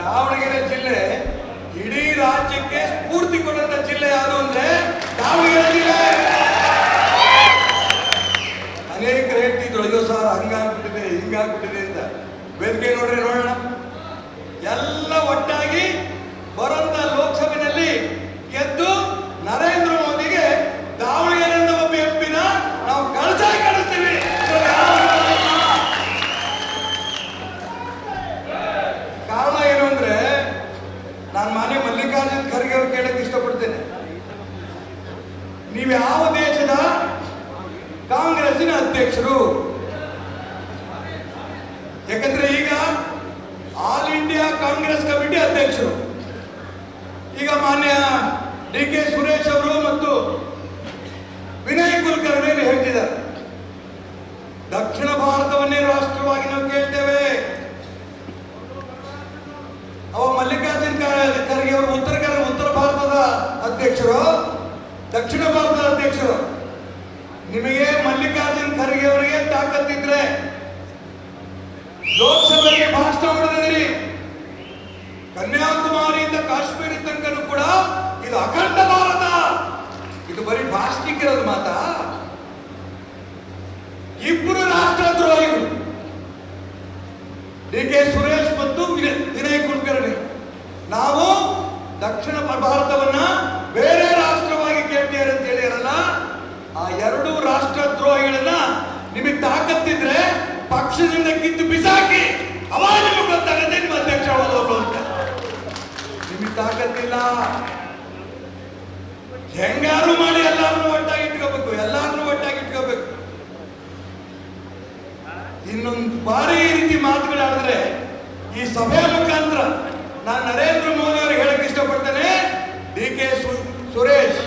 ದಾವಣಗೆರೆ ಜಿಲ್ಲೆ ಇಡೀ ರಾಜ್ಯಕ್ಕೆ ಸ್ಫೂರ್ತಿ ಕೊಟ್ಟಂತ ಜಿಲ್ಲೆ ಯಾವುದು ಅಂದ್ರೆ ದಾವಣಗೆರೆ ಜಿಲ್ಲೆ. ಅನೇಕರು ಹೇಳ್ತಿದ್ರು, ಅಯ್ಯೋ ಸರ್ ಹಂಗಾಗ್ಬಿಟ್ಟಿದೆ ಹಿಂಗಾಗ್ಬಿಟ್ಟಿದೆ ಅಂತ. ವೇದಿಕೆ ನೋಡ್ರಿ ನೋಡೋಣ, ಎಲ್ಲ ಒಟ್ಟಾಗಿ ಬರುವಂತ ಲೋಕಸಭೆಯಲ್ಲಿ ಗೆದ್ದು ನರೇಂದ್ರ ಮೋದಿಗೆ ದಾವಣಗೆರೆಯಿಂದ ಒಬ್ಬ ಎಂಪಿನ ನಾವು ಕಳಿಸ್ತೀವಿ. ಕಾರಣ ಏನು ಅಂದ್ರೆ, ನಾನು ಮಾನ್ಯ ಮಲ್ಲಿಕಾರ್ಜುನ್ ಖರ್ಗೆ ಅವರು ಕೇಳಕ್ಕೆ ಇಷ್ಟಪಡ್ತೇನೆ, ನೀವು ಯಾವ ದೇಶದ ಕಾಂಗ್ರೆಸ್ಸಿನ ಅಧ್ಯಕ್ಷರು? ಯಾಕಂದ್ರೆ ಈಗ ಆಲ್ ಇಂಡಿಯಾ ಕಾಂಗ್ರೆಸ್ ಕಮಿಟಿ ಅಧ್ಯಕ್ಷರು ಈಗ ಮಾನ್ಯ DK ಸುರೇಶ್ ಅವರು ಮತ್ತು ವಿನಯ್ ಕುಲಕರ್ಣಿ ಹೇಳ್ತಿದ್ದಾರೆ, ದಕ್ಷಿಣ ಭಾರತವನ್ನೇ ರಾಷ್ಟ್ರವಾಗಿ ನಾವು ಕೇಳ್ತೇವೆ. ಅವ ಮಲ್ಲಿಕಾರ್ಜುನ್ ಖರ್ಗೆ ಅವರು ಉತ್ತರ ಭಾರತದ ಅಧ್ಯಕ್ಷರು, ದಕ್ಷಿಣ ಭಾರತದ ಅಧ್ಯಕ್ಷರು. ನಿಮಗೆ ಮಲ್ಲಿಕಾರ್ಜುನ್ ಖರ್ಗೆ ಅವರಿಗೆ ತಾಕತ್ತಿದ್ರೆ ಲೋಕಸಭೆಗೆ ಭಾಷಣ ಮಾಡಿದಿರಿ, ಕನ್ಯಾಕುಮಾರಿಯಿಂದ ಕಾಶ್ಮೀರ ತನಕನೂ ಕೂಡ ಇದು ಅಖಂಡ ಭಾರತ. ಇದು ಬರೀ ಭಾಷಣಿಕಿರೋದು ಮಾತಾ? ಇಬ್ಬರು ರಾಷ್ಟ್ರದ್ರೋಹಿಗಳು, DK ಸುರೇಶ್ ಮತ್ತು ವಿನಯ್ ಕುಲಕರ್ಣಿ. ನಾವು ದಕ್ಷಿಣ ಭಾರತವನ್ನ ಬೇರೆ ರಾಷ್ಟ್ರವಾಗಿ ಕೇಳ್ತೀರ ಅಂತ ಹೇಳಿರಲ್ಲ, ಆ ಎರಡು ರಾಷ್ಟ್ರದ್ರೋಹಿಗಳನ್ನ ನಿಮಗೆ ತಾಕತ್ತಿದ್ರೆ ಪಕ್ಷದಿಂದ ಕಿತ್ತು ಬಿಸಾಕಿ, ಅವಾಗ ನಿಮಗೆ ಗೊತ್ತಾಗತ್ತೆ ನಿಮ್ಮ ಅಧ್ಯಕ್ಷ ಹೋದವರು ಅಂತ. ನಿಮಗೆ ತಾಕತ್ತಿಲ್ಲ, ಹೆಂಗಾರು ಮಾಡಿ ಎಲ್ಲಾರನ್ನು ಒಟ್ಟಾಗಿ ಇಟ್ಕೋಬೇಕು. ಇನ್ನೊಂದು ಬಾರಿ ಈ ರೀತಿ ಮಾತುಗಳಾಡಿದ್ರೆ ಈ ಸಭೆಯ ಮುಖಾಂತರ ನಾನು ನರೇಂದ್ರ ಮೋದಿ ಅವರಿಗೆ ಹೇಳಕ್ ಇಷ್ಟಪಡ್ತೇನೆ, DK ಸುರೇಶ್